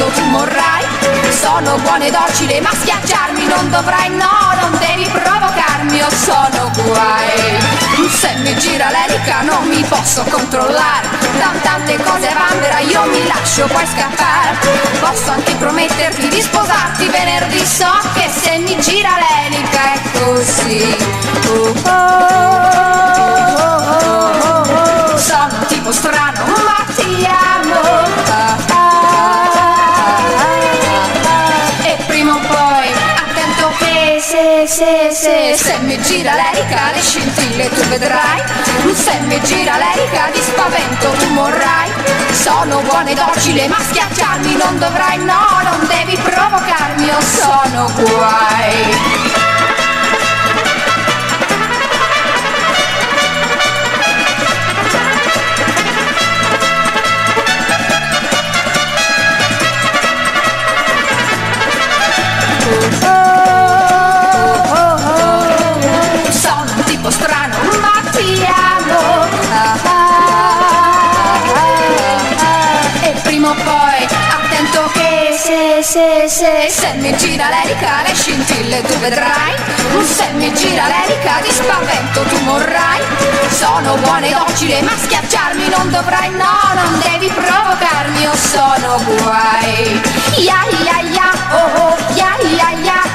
spavento tu morrai. Sono buona e docile ma schiacciarmi non dovrai, no, non devi provocarmi, io sono guai. Se mi gira l'elica non mi posso controllare, da tante cose vanvera io mi lascio poi scappare. Posso anche prometterti di sposarti venerdì, so che se mi gira l'elica è così. Sono un tipo strano ma ti amo. E prima o poi attento che se mi gira l'elica le scintille tu vedrai. Se mi gira l'elica di spavento tu morrai. Sono buona e docile ma schiacciarmi non dovrai, no, non devi provocarmi, io sono guai. Sono un tipo strano ma ti amo. E prima o poi attento che se mi gira l'elica le scintille tu vedrai. Se mi gira l'elica di spavento tu morrai. Sono buona e docile ma schiacciarmi non dovrai, no, non devi provocarmi, io sono guai. Ya ya ya, oh oh, ya ya ya.